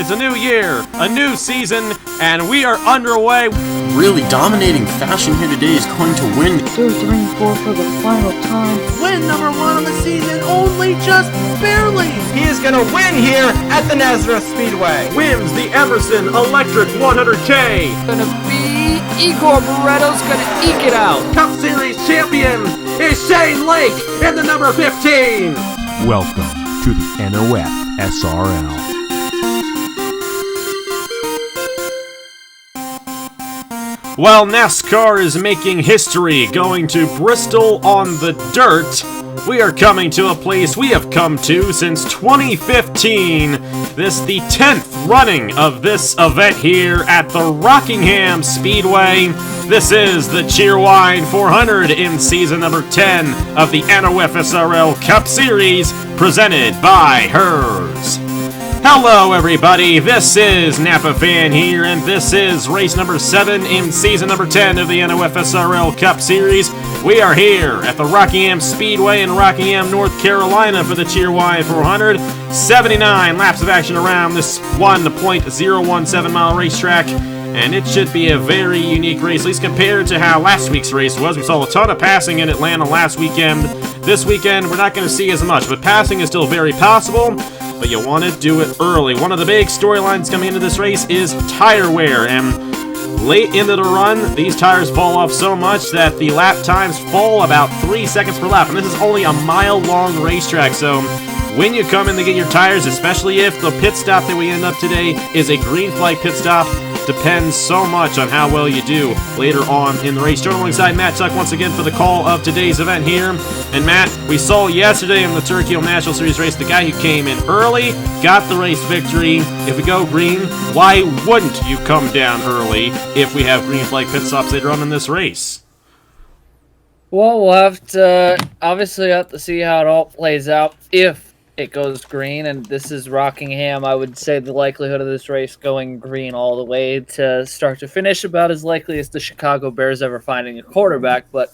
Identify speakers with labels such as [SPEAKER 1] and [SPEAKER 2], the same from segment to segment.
[SPEAKER 1] It's a new year, a new season, and we are underway.
[SPEAKER 2] Really dominating fashion here today is going to win.
[SPEAKER 3] 2, 3, 4 for the final time.
[SPEAKER 4] Win number 1 on the season, only just barely.
[SPEAKER 5] He is going to win here at the NASCAR Speedway.
[SPEAKER 1] Wins the Emerson Electric 100K.
[SPEAKER 6] Gonna be Igor Barretto's gonna eke it out.
[SPEAKER 1] Cup Series champion is Shane Lake in the number 15.
[SPEAKER 7] Welcome to the NOFSRL.
[SPEAKER 1] While NASCAR is making history going to Bristol on the dirt, we are coming to a place we have come to since 2015. This the 10th running of this event here at the Rockingham Speedway. This is the Cheerwine 400 in season number 10 of the NOFSRL Cup Series, presented by Hers. Hello everybody, this is Napa Fan here, and this is race number 7 in season number 10 of the NOFSRL Cup Series. We are here at the Rockingham Speedway in Rockingham, North Carolina for the Cheerwine 400. 79 laps of action around this 1.017 mile racetrack, and it should be a very unique race, at least compared to how last week's race was. We saw a ton of passing in Atlanta last weekend. This weekend, we're not going to see as much, but passing is still very possible. But you want to do it early. One of the big storylines coming into this race is tire wear, and late into the run, these tires fall off so much that the lap times fall about 3 seconds per lap, and this is only a mile-long racetrack, so when you come in to get your tires, especially if the pit stop that we end up today is a green flag pit stop, depends so much on how well you do later on in the race. Joining alongside Matt Tuck once again for the call of today's event here. And Matt, we saw yesterday in the Turkey Hill National Series race, the guy who came in early got the race victory. If we go green, why wouldn't you come down early if we have green flag pit stops later on in this race?
[SPEAKER 6] Well, we'll have to obviously have to see how it all plays out if it goes green, and this is Rockingham. I would say the likelihood of this race going green all the way to start to finish about as likely as the Chicago Bears ever finding a quarterback, but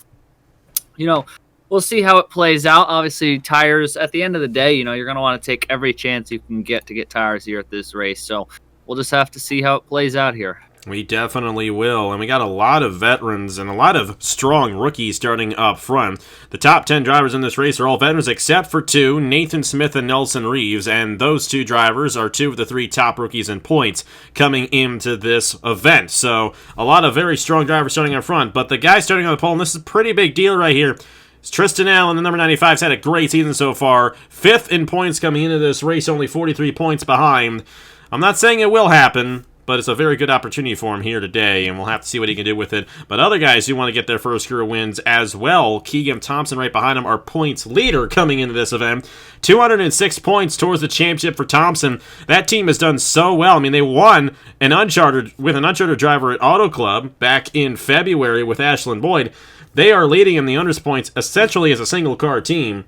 [SPEAKER 6] we'll see how it plays out. Obviously, tires, at the end of the day, you're going to want to take every chance you can get to get tires here at this race, so we'll just have to see how it plays out here.
[SPEAKER 1] We definitely will, and we got a lot of veterans and a lot of strong rookies starting up front. The top 10 drivers in this race are all veterans except for 2, Nathan Smith and Nelson Reeves, and those 2 drivers are 2 of the 3 top rookies in points coming into this event. So a lot of very strong drivers starting up front, but the guy starting on the pole, and this is a pretty big deal right here, is Tristan Allen, the number 95, has had a great season so far. 5th in points coming into this race, only 43 points behind. I'm not saying it will happen, but it's a very good opportunity for him here today, and we'll have to see what he can do with it. But other guys who want to get their first career wins as well. Keegan Thompson right behind him, our points leader coming into this event. 206 points towards the championship for Thompson. That team has done so well. I mean, they won with an uncharted driver at Auto Club back in February with Ashland Boyd. They are leading in the unders points essentially as a single-car team.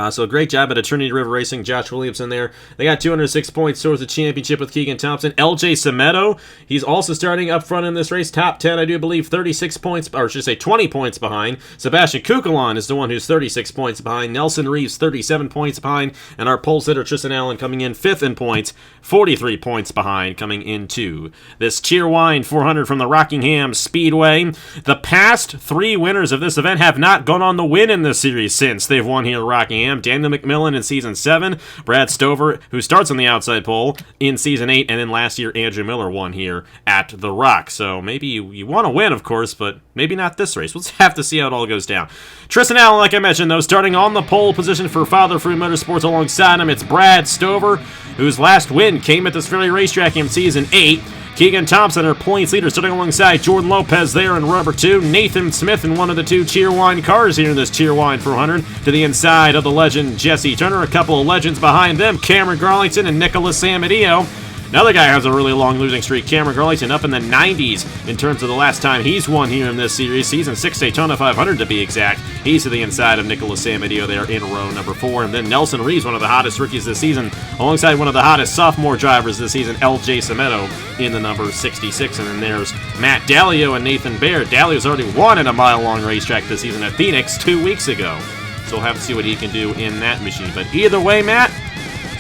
[SPEAKER 1] So great job at Trinity River Racing, Josh Williamson there. They got 206 points towards the championship with Keegan Thompson. LJ Semedo, he's also starting up front in this race. Top 10, I do believe, 36 points, or should I say 20 points behind. Sebastian Kukulon is the one who's 36 points behind. Nelson Reeves, 37 points behind. And our pole sitter, Tristan Allen, coming in 5th in points, 43 points behind coming into this Cheerwine 400 from the Rockingham Speedway. The past 3 winners of this event have not gone on to win in this series since they've won here at Rockingham. Daniel McMillan in Season 7, Brad Stover, who starts on the outside pole, in Season 8, and then last year Andrew Miller won here at the Rock. So maybe you want to win, of course, but maybe not this race. We'll have to see how it all goes down. Tristan Allen, like I mentioned, though, starting on the pole position for Father Fruit Motorsports alongside him, it's Brad Stover, whose last win came at this very racetrack in Season 8. Keegan Thompson, our points leader, starting alongside Jordan Lopez there in rubber 2. Nathan Smith in one of the 2 Cheerwine cars here in this Cheerwine 400. To the inside of the legend Jesse Turner. A couple of legends behind them, Cameron Garlington and Nicholas Samadillo. Another guy has a really long losing streak, Cameron Garlington, up in the 90s in terms of the last time he's won here in this series. Season 6 Daytona 500 to be exact. He's to the inside of Nicholas Samadillo there in row number 4. And then Nelson Reeves, one of the hottest rookies this season, alongside one of the hottest sophomore drivers this season, LJ Semedo, in the number 66. And then there's Matt Dallio and Nathan Baird. Dallio's already won in a mile-long racetrack this season at Phoenix 2 weeks ago. So we'll have to see what he can do in that machine. But either way, Matt,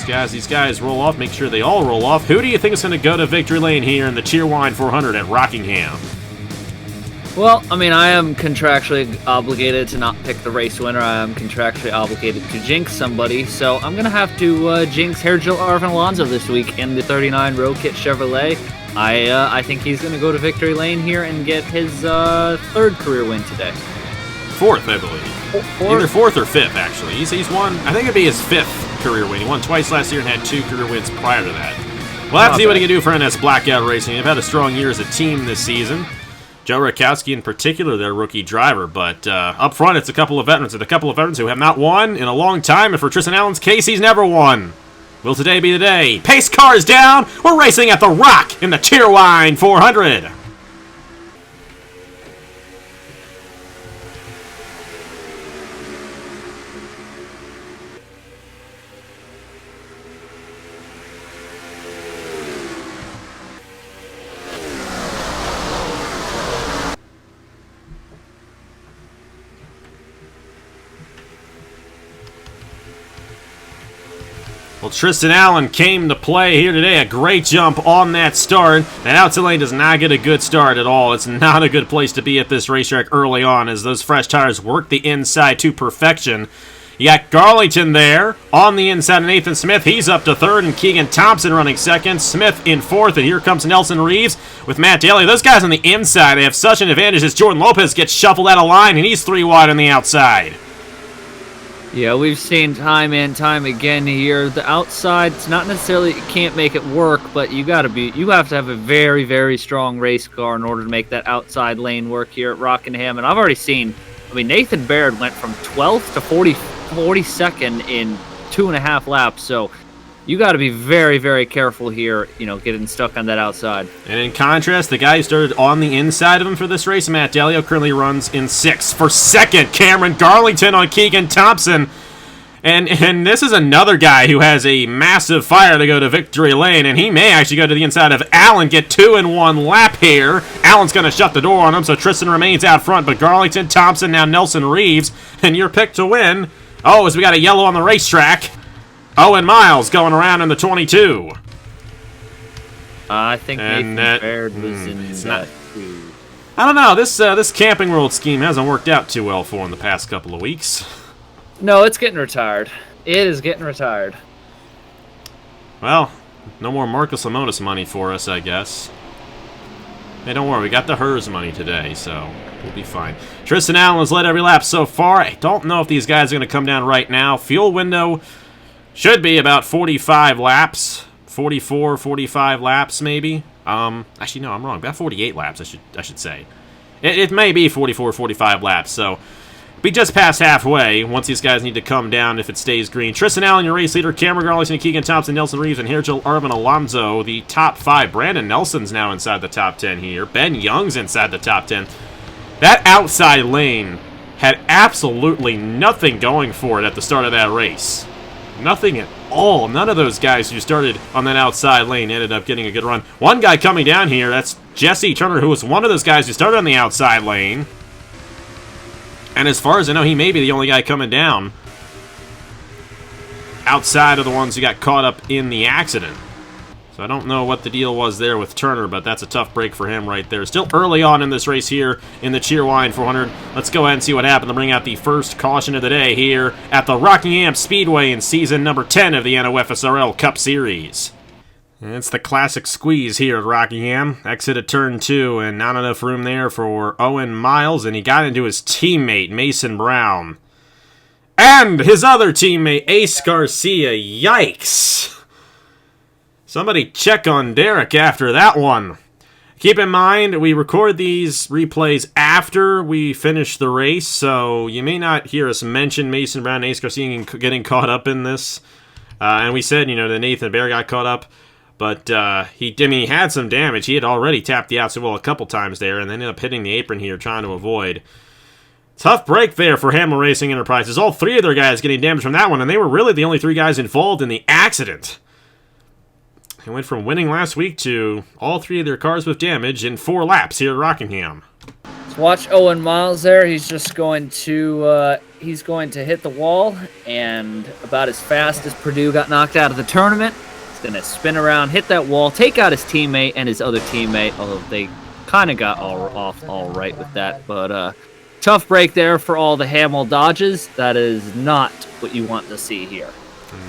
[SPEAKER 1] These guys roll off. Make sure they all roll off. Who do you think is going to go to victory lane here in the Cheerwine 400 at Rockingham?
[SPEAKER 6] Well, I mean, I am contractually obligated to not pick the race winner. I am contractually obligated to jinx somebody, so I'm going to have to jinx Hairgel Arvin Alonso this week in the 39 Road Kit Chevrolet. I think he's going to go to victory lane here and get his third career win today.
[SPEAKER 1] Fourth, I believe. Either fourth or fifth, actually. He's won, I think it'd be his fifth career win. He won twice last year and had 2 career wins prior to that. We'll have to see what he can do for NS Blackout Racing. They've had a strong year as a team this season. Joe Rakowski in particular, their rookie driver, but up front it's a couple of veterans, who have not won in a long time, and for Tristan Allen's case, he's never won. Will today be the day? Pace car is down! We're racing at the Rock in the Cheerwine 400! Well, Tristan Allen came to play here today. A great jump on that start. That outside lane does not get a good start at all. It's not a good place to be at this racetrack early on as those fresh tires work the inside to perfection. You got Garlington there on the inside of Nathan Smith. He's up to third, and Keegan Thompson running second. Smith in fourth, and here comes Nelson Reeves with Matt Daly. Those guys on the inside, they have such an advantage as Jordan Lopez gets shuffled out of line, and he's 3 wide on the outside.
[SPEAKER 6] Yeah, we've seen time and time again here. The outside, it's not necessarily you can't make it work, but you have to have a very, very strong race car in order to make that outside lane work here at Rockingham. And I've already seen, I mean, Nathan Baird went from 12th to 42nd in 2.5 laps. So you got to be very, very careful here, getting stuck on that outside. And
[SPEAKER 1] in contrast, the guy who started on the inside of him for this race, Matt Dalio, currently runs in 6th. For second, Cameron Garlington on Keegan Thompson. And this is another guy who has a massive fire to go to victory lane, and he may actually go to the inside of Allen, get 2 in 1 lap here. Allen's going to shut the door on him, so Tristan remains out front, but Garlington, Thompson, now Nelson Reeves, and your pick to win. Oh, as we got a yellow on the racetrack. Owen Miles going around in the 22.
[SPEAKER 6] I think Nathan Baird was in that too.
[SPEAKER 1] I don't know. This Camping World scheme hasn't worked out too well for him the past couple of weeks.
[SPEAKER 6] No, it's getting retired. It is getting retired.
[SPEAKER 1] Well, no more Marcus Lemonis money for us, I guess. Hey, don't worry. We got the HERS money today, so we'll be fine. Tristan Allen has led every lap so far. I don't know if these guys are going to come down right now. Fuel window should be about 45 laps. 44, 45 laps, maybe. Actually, no, I'm wrong. About 48 laps, I should say. It may be 44, 45 laps, so be just past halfway once these guys need to come down if it stays green. Tristan Allen, your race leader. Cameron Garlington, Keegan Thompson, Nelson Reeves, and Hairgel Arvin Alonso, the top 5. Brandon Nelson's now inside the top 10 here. Ben Young's inside the top 10. That outside lane had absolutely nothing going for it at the start of that race. Nothing at all. None of those guys who started on that outside lane ended up getting a good run. One guy coming down here, that's Jesse Turner, who was one of those guys who started on the outside lane. And as far as I know, he may be the only guy coming down outside of the ones who got caught up in the accident. So I don't know what the deal was there with Turner, but that's a tough break for him right there. Still early on in this race here in the Cheerwine 400. Let's go ahead and see what happened to bring out the first caution of the day here at the Rockingham Speedway in season number 10 of the NOFSRL Cup Series. And it's the classic squeeze here at Rockingham. Exit at turn 2, and not enough room there for Owen Miles, and he got into his teammate, Mason Brown. And his other teammate, Ace Garcia. Yikes! Somebody check on Derek after that one. Keep in mind, we record these replays after we finish the race, so you may not hear us mention Mason Brown and Ace Garcia getting caught up in this. And we said, that Nathan Baird got caught up, but he had some damage. He had already tapped the outside wall a couple times there, and then ended up hitting the apron here, trying to avoid. Tough break there for Hamill Racing Enterprises. All 3 of their guys getting damage from that one, and they were really the only 3 guys involved in the accident. They went from winning last week to all 3 of their cars with damage in 4 laps here at Rockingham.
[SPEAKER 6] So watch Owen Miles there. He's just going to hit the wall, and about as fast as Purdue got knocked out of the tournament, he's going to spin around, hit that wall, take out his teammate and his other teammate, although they kind of got off all right with that. But tough break there for all the Hamill dodges. That is not what you want to see here.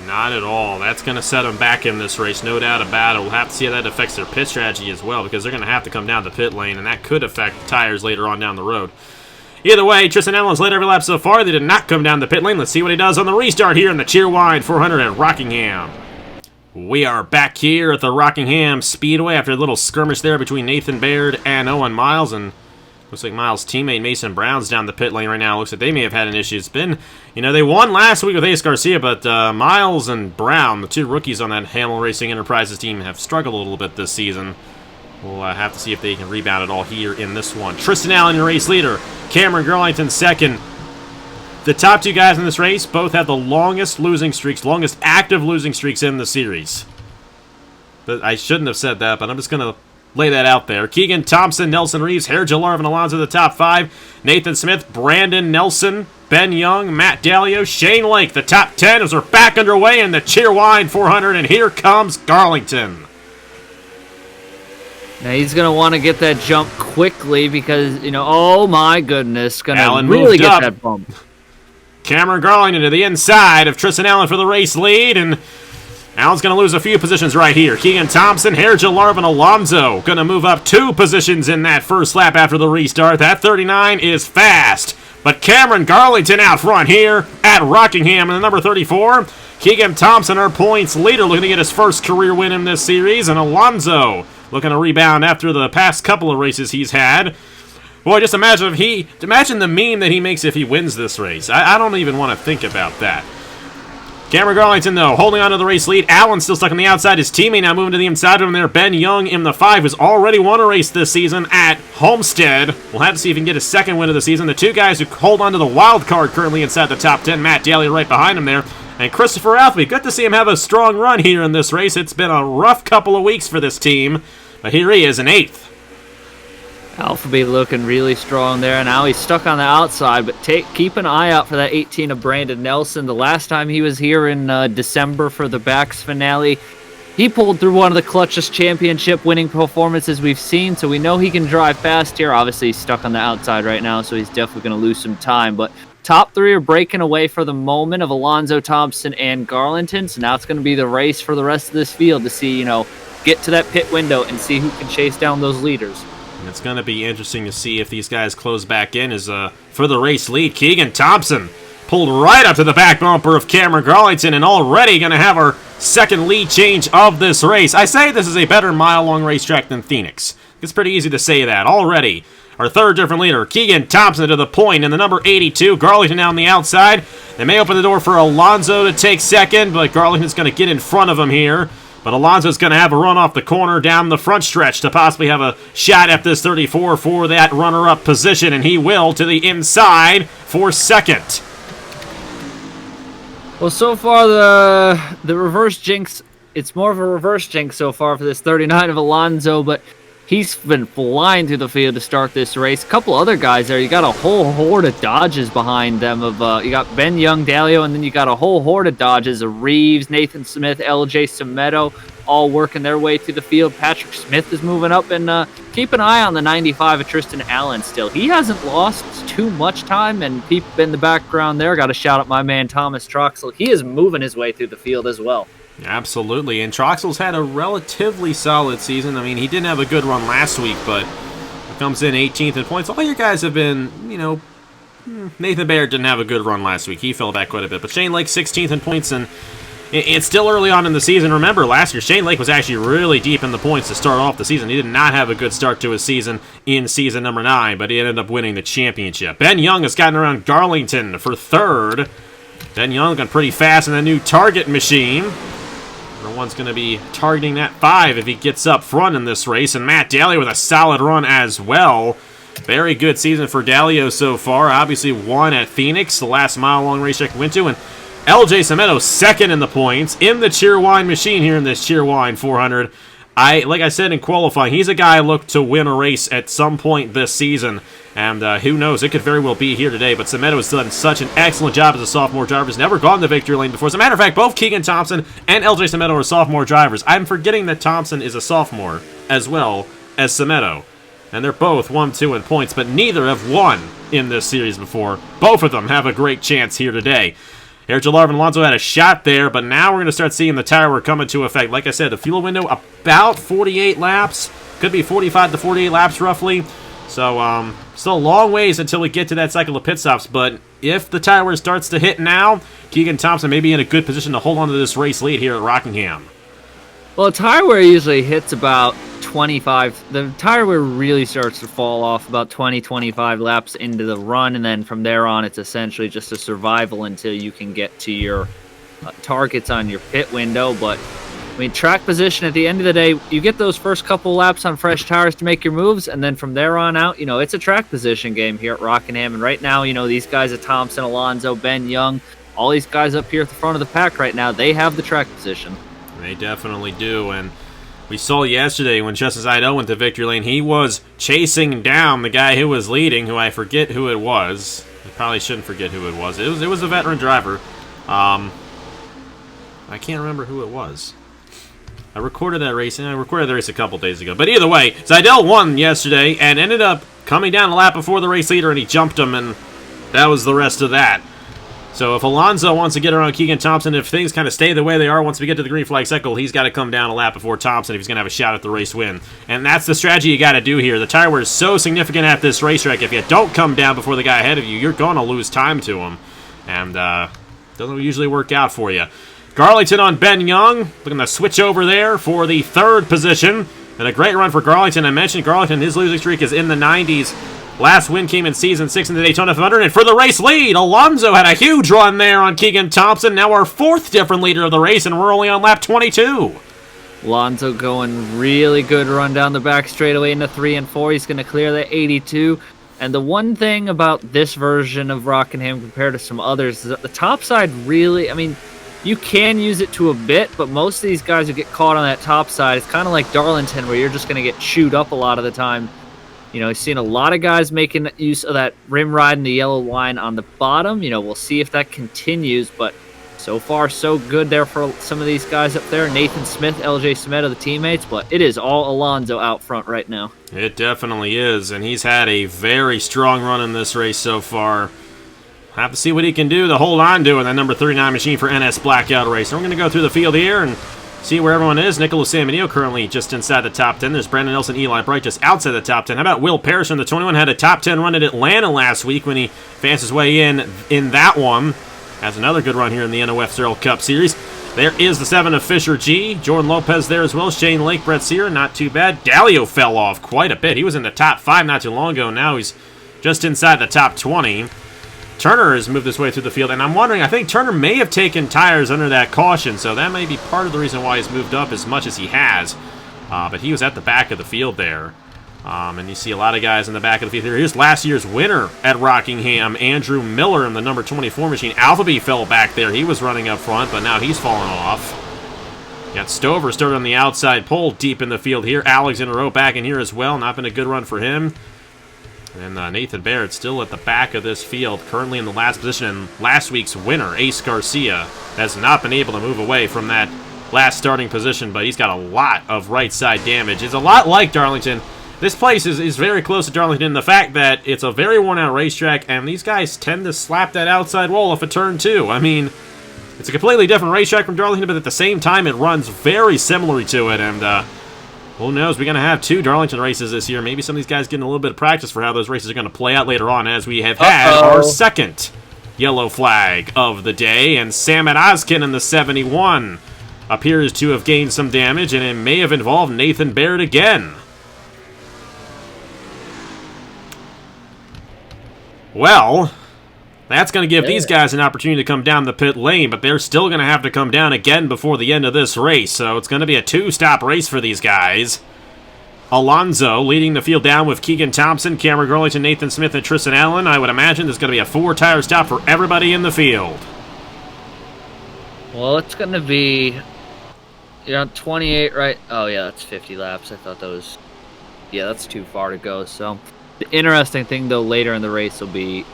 [SPEAKER 1] Not at all. That's going to set them back in this race, no doubt about it. We'll have to see how that affects their pit strategy as well, because they're going to have to come down the pit lane, and that could affect the tires later on down the road. Either way, Tristan Allen's led every lap so far. They did not come down the pit lane. Let's see what he does on the restart here in the Cheerwine 400 at Rockingham. We are back here at the Rockingham Speedway after a little skirmish there between Nathan Baird and Owen Miles, and looks like Miles' teammate Mason Brown's down the pit lane right now. Looks like they may have had an issue. It's been, they won last week with Ace Garcia, but Miles and Brown, the two rookies on that Hamill Racing Enterprises team, have struggled a little bit this season. We'll have to see if they can rebound at all here in this one. Tristan Allen, your race leader. Cameron Garlington, second. The top two guys in this race both have the longest active losing streaks in the series. I shouldn't have said that, but I'm just going to lay that out there. Keegan Thompson, Nelson Reeves, Herja Larvin Alonso, the top five. Nathan Smith, Brandon Nelson, Ben Young, Matt Dalio, Shane Lake, the top 10 as we're back underway in the Cheerwine 400, and here comes Garlington.
[SPEAKER 6] Now he's going to want to get that jump quickly because, oh my goodness, going to really get that bump.
[SPEAKER 1] Cameron Garlington to the inside of Tristan Allen for the race lead, and Allen's going to lose a few positions right here. Keegan Thompson, Herja Larvin Alonso going to move up 2 positions in that first lap after the restart. That 39 is fast, but Cameron Garlington out front here at Rockingham in the number 34. Keegan Thompson, our points leader, looking to get his first career win in this series, and Alonso looking to rebound after the past couple of races he's had. Boy, just imagine the meme that he makes if he wins this race. I don't even want to think about that. Cameron Garlington, though, holding on to the race lead. Allen still stuck on the outside. His teammate now moving to the inside of him there. Ben Young in the 5 has already won a race this season at Homestead. We'll have to see if he can get his second win of the season. The two guys who hold on to the wild card currently inside the top 10. Matt Daly right behind him there. And Christopher Alfie, good to see him have a strong run here in this race. It's been a rough couple of weeks for this team, but here he is in 8th.
[SPEAKER 6] Alphabet looking really strong there. Now he's stuck on the outside, but keep an eye out for that 18 of Brandon Nelson. The last time he was here in December for the Bax finale, he pulled through one of the clutchest championship-winning performances we've seen, so we know he can drive fast here. Obviously, he's stuck on the outside right now, so he's definitely going to lose some time, but top 3 are breaking away for the moment of Alonso, Thompson, and Garlington, so now it's going to be the race for the rest of this field to see, get to that pit window and see who can chase down those leaders.
[SPEAKER 1] And it's going to be interesting to see if these guys close back in. As for the race lead, Keegan Thompson pulled right up to the back bumper of Cameron Garlington and already going to have our second lead change of this race. I say this is a better mile-long racetrack than Phoenix. It's pretty easy to say that already. Our third different leader, Keegan Thompson to the point in the number 82. Garlington down the outside. They may open the door for Alonso to take second, but Garlington's going to get in front of him here. But Alonso's going to have a run off the corner down the front stretch to possibly have a shot at this 34 for that runner-up position, and he will to the inside for second.
[SPEAKER 6] Well, so far the reverse jinx, it's more of a reverse jinx so far for this 39 of Alonso, but he's been flying through the field to start this race. A couple other guys there. You got a whole horde of Dodges behind them. You got Ben Young, Dalio, and then you got a whole horde of Dodges of Reeves, Nathan Smith, LJ Semedo, all working their way through the field. Patrick Smith is moving up, and keep an eye on the 95 of Tristan Allen still. He hasn't lost too much time, and people in the background there. Got to shout out my man Thomas Troxel. He is moving his way through the field as well.
[SPEAKER 1] Absolutely, and Troxel's had a relatively solid season. I mean, he didn't have a good run last week, but comes in 18th in points. All your guys have been, Nathan Baird didn't have a good run last week. He fell back quite a bit, but Shane Lake 16th in points, and it's still early on in the season. Remember, last year, Shane Lake was actually really deep in the points to start off the season. He did not have a good start to his season in season number 9, but he ended up winning the championship. Ben Young has gotten around Garlington for third. Ben Young got pretty fast in the new target machine. One's going to be targeting that 5 if he gets up front in this race. And Matt Daly with a solid run as well. Very good season for Dalio so far. Obviously won at Phoenix, the last mile-long racetrack we went to. And LJ Semedo second in the points in the Cheerwine machine here in this Cheerwine 400. Like I said in qualifying, he's a guy I look to win a race at some point this season. And who knows, it could very well be here today. But Semedo has done such an excellent job as a sophomore driver. He's never gone the victory lane before. As a matter of fact, both Keegan Thompson and LJ Semedo are sophomore drivers. I'm forgetting that Thompson is a sophomore as well as Semedo. And they're both 1-2 in points, but neither have won in this series before. Both of them have a great chance here today. Eric Jalarv and Alonso had a shot there, but now we're going to start seeing the tire wear come into effect. Like I said, the fuel window about 48 laps. Could be 45 to 48 laps roughly. So, still a long ways until we get to that cycle of pit stops. But if the tire wear starts to hit now, Keegan Thompson may be in a good position to hold on to this race lead here at Rockingham.
[SPEAKER 6] Well, tire wear usually hits about 25. The tire wear really starts to fall off about 20-25 laps into the run, and then from there on, it's essentially just a survival until you can get to your targets on your pit window. But I mean, track position at the end of the day, you get those first couple laps on fresh tires to make your moves, and then from there on out, it's a track position game here at Rockingham. And right now, these guys at Thompson, Alonso, Ben Young, all these guys up here at the front of the pack right now, they have the track position.
[SPEAKER 1] They definitely do, and we saw yesterday when Justin Seidel went to victory lane, he was chasing down the guy who was leading, who I forget who it was. I probably shouldn't forget who it was. It was a veteran driver. I can't remember who it was. I recorded that race, and I recorded the race a couple days ago. But either way, Seidel won yesterday and ended up coming down a lap before the race leader, and he jumped him, and that was the rest of that. So if Alonso wants to get around Keegan Thompson, if things kind of stay the way they are once we get to the green flag cycle, he's got to come down a lap before Thompson if he's going to have a shot at the race win. And that's the strategy you got to do here. The tire wear is so significant at this racetrack. If you don't come down before the guy ahead of you, you're going to lose time to him. And doesn't usually work out for you. Garlington on Ben Young. Looking to switch over there for the third position. And a great run for Garlington. I mentioned Garlington, his losing streak is in the 90s. Last win came in Season 6 in the Daytona 500, and for the race lead, Alonso had a huge run there on Keegan Thompson, now our fourth different leader of the race, and we're only on lap 22.
[SPEAKER 6] Alonso going really good run down the back straightaway into 3 and 4. He's going to clear the 82. And the one thing about this version of Rockingham compared to some others is that the top side really, you can use it to a bit, but most of these guys who get caught on that top side, it's kind of like Darlington, where you're just going to get chewed up a lot of the time. I've seen a lot of guys making use of that rim ride and the yellow line on the bottom. We'll see if that continues, but so far so good there for some of these guys up there. Nathan Smith, LJ Semedo, the teammates, but it is all Alonso out front right now.
[SPEAKER 1] It definitely is, and he's had a very strong run in this race so far. Have to see what he can do to hold on to in that number 39 machine for NS Blackout Race. So we're going to go through the field here and see where everyone is. Nicholas Samanio currently just inside the top 10. There's Brandon Nelson, Eli Bright just outside the top 10. How about Will Parrish in the 21? Had a top 10 run at Atlanta last week when he advanced his way in that one. Has another good run here in the NOFSRL Cup Series. There is the 7 of Fisher G. Jordan Lopez there as well. Shane Lake, Brett Sear, not too bad. Dalio fell off quite a bit. He was in the top 5 not too long ago. Now he's just inside the top 20. Turner has moved his way through the field, and I'm wondering, I think Turner may have taken tires under that caution, so that may be part of the reason why he's moved up as much as he has. But he was at the back of the field there. And you see a lot of guys in the back of the field here. Here's last year's winner at Rockingham, Andrew Miller in the number 24 machine. Alphabee fell back there. He was running up front, but now he's fallen off. Got Stover started on the outside pole deep in the field here. Alex in a row back in here as well. Not been a good run for him. And Nathan Barrett still at the back of this field, currently in the last position. And last week's winner, Ace Garcia, has not been able to move away from that last starting position, but he's got a lot of right side damage. It's a lot like Darlington. This place is very close to Darlington in the fact that it's a very worn-out racetrack, and these guys tend to slap that outside wall off a turn, too. It's a completely different racetrack from Darlington, but at the same time, it runs very similarly to it, and who knows, we're going to have 2 Darlington races this year. Maybe some of these guys getting a little bit of practice for how those races are going to play out later on, as we have had our second yellow flag of the day, and Samet Oskin in the 71 appears to have gained some damage, and it may have involved Nathan Barrett again. Well, that's going to give these guys an opportunity to come down the pit lane, but they're still going to have to come down again before the end of this race, so it's going to be a 2-stop race for these guys. Alonso leading the field down with Keegan Thompson, Cameron Garlington, Nathan Smith, and Tristan Allen. I would imagine there's going to be a 4-tire stop for everybody in the field.
[SPEAKER 6] Well, it's going to be... You're on 28, right? Oh, yeah, that's 50 laps. I thought that was... Yeah, that's too far to go. So, the interesting thing, though, later in the race will be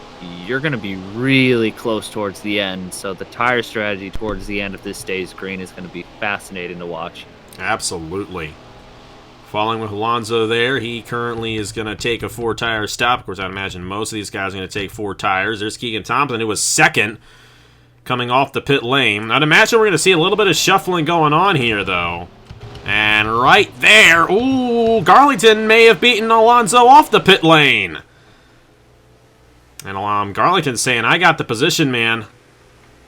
[SPEAKER 6] you're going to be really close towards the end. So, the tire strategy towards the end, if this stays green, is going to be fascinating to watch.
[SPEAKER 1] Absolutely. Following with Alonso there, he currently is going to take a 4-tire stop. Of course, I'd imagine most of these guys are going to take 4 tires. There's Keegan Thompson, who was second, coming off the pit lane. I'd imagine we're going to see a little bit of shuffling going on here, though. And right there, ooh, Garlington may have beaten Alonso off the pit lane. And Garlington saying, I got the position, man.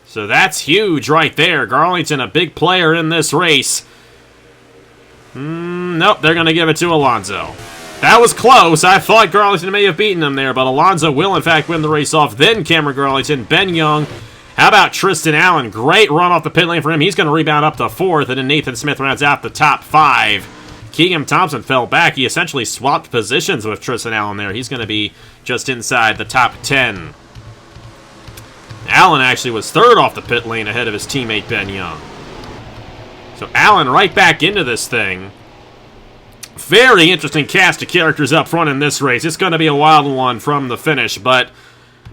[SPEAKER 1] So that's huge right there. Garlington, a big player in this race. Nope, they're going to give it to Alonso. That was close. I thought Garlington may have beaten him there, but Alonso will, in fact, win the race off. Then Cameron Garlington, Ben Young. How about Tristan Allen? Great run off the pit lane for him. He's going to rebound up to 4th, and then Nathan Smith rounds out the top 5. Keegan Thompson fell back. He essentially swapped positions with Tristan Allen there. He's going to be just inside the top 10. Allen actually was 3rd off the pit lane ahead of his teammate Ben Young. So Allen right back into this thing. Very interesting cast of characters up front in this race. It's going to be a wild one from the finish, but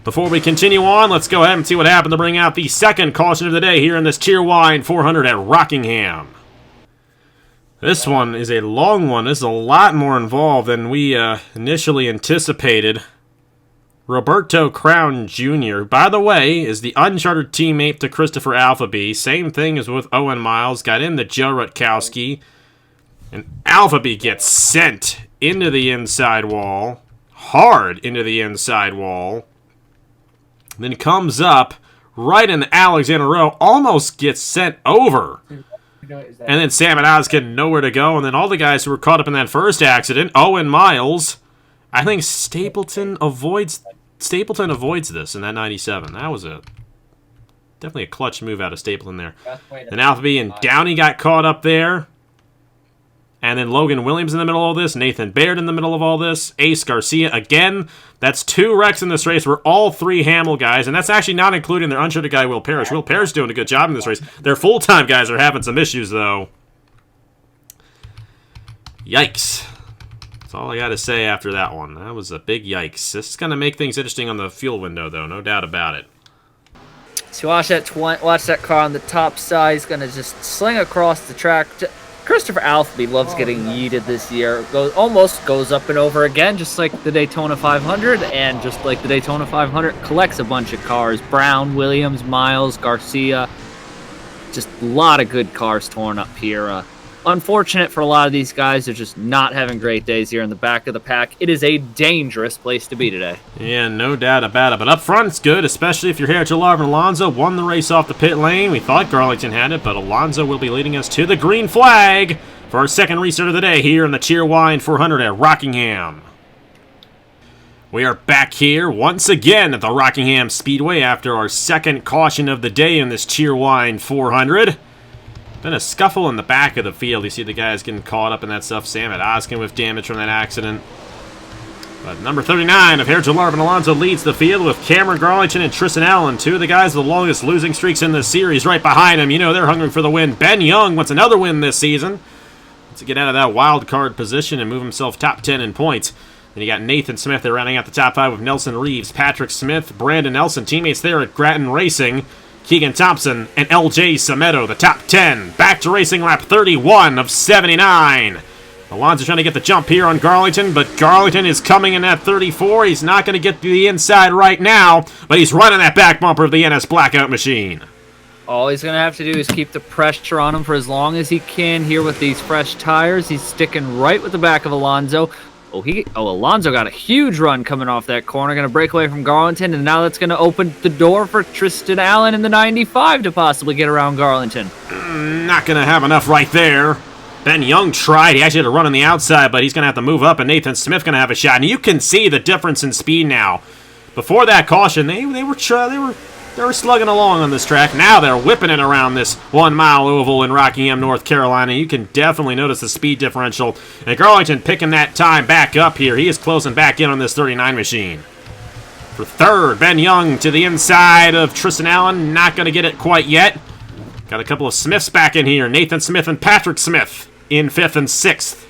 [SPEAKER 1] before we continue on, let's go ahead and see what happened to bring out the second caution of the day here in this Cheerwine 400 at Rockingham. This one is a long one. This is a lot more involved than we initially anticipated. Roberto Crown Jr., by the way, is the uncharted teammate to Christopher Alphaby. Same thing as with Owen Miles. Got in the Joe Rutkowski. And Alphaby gets sent into the inside wall. Hard into the inside wall. Then comes up right in the Alexander Rowe. Almost gets sent over. And then Sam and Oz get nowhere to go. And then all the guys who were caught up in that first accident, Owen Miles, I think Stapleton avoids this in that 97. That was definitely a clutch move out of Stapleton there. Then Alphaby and Downey got caught up there. And then Logan Williams in the middle of all this. Nathan Baird in the middle of all this. Ace Garcia again. That's 2 wrecks in this race. We're all 3 Hamill guys. And that's actually not including their uncharted guy, Will Parrish. Will Parrish doing a good job in this race. Their full-time guys are having some issues, though. Yikes. That's all I got to say after that one. That was a big yikes. This is going to make things interesting on the fuel window, though. No doubt about it.
[SPEAKER 6] So watch that car on the top side. He's going to just sling across the track. Christopher Alphaby loves getting yeeted this year. Almost goes up and over again, just like the Daytona 500, and just like the Daytona 500, collects a bunch of cars. Brown, Williams, Miles, Garcia. Just a lot of good cars torn up here. Unfortunate for a lot of these guys. They're just not having great days here in the back of the pack. It is a dangerous place to be today.
[SPEAKER 1] Yeah, no doubt about it. But up front, it's good, especially if you're here at Jallarvin. Alonso won the race off the pit lane. We thought Garlington had it, but Alonso will be leading us to the green flag for our second restart of the day here in the Cheerwine 400 at Rockingham. We are back here once again at the Rockingham Speedway after our second caution of the day in this Cheerwine 400. Been a scuffle in the back of the field. You see the guys getting caught up in that stuff. Sam at Oskin with damage from that accident. But number 39 of Hair Jallarvin Alonso leads the field with Cameron Garlington and Tristan Allen, 2 of the guys with the longest losing streaks in the series. Right behind him, you know they're hungry for the win. Ben Young wants another win this season. Wants to get out of that wild card position and move himself top 10 in points. Then you got Nathan Smith there rounding out the top 5 with Nelson Reeves, Patrick Smith, Brandon Nelson, teammates there at Grattan Racing. Keegan Thompson and LJ Sameto, the top 10. Back to racing lap 31 of 79. Alonso trying to get the jump here on Garlington, but Garlington is coming in at 34. He's not going to get to the inside right now, but he's running that back bumper of the NS Blackout machine.
[SPEAKER 6] All he's going to have to do is keep the pressure on him for as long as he can here with these fresh tires. He's sticking right with the back of Alonso. Alonso got a huge run coming off that corner. Going to break away from Garlington, and now that's going to open the door for Tristan Allen in the 95 to possibly get around Garlington.
[SPEAKER 1] Not going to have enough right there. Ben Young tried. He actually had to run on the outside, but he's going to have to move up, and Nathan Smith going to have a shot. And you can see the difference in speed now. Before that caution, they were slugging along on this track. Now they're whipping it around this 1 mile oval in Rockingham, North Carolina. You can definitely notice the speed differential. And Garlington picking that time back up here. He is closing back in on this 39 machine. For third, Ben Young to the inside of Tristan Allen. Not going to get it quite yet. Got a couple of Smiths back in here. Nathan Smith and Patrick Smith in 5th and 6th.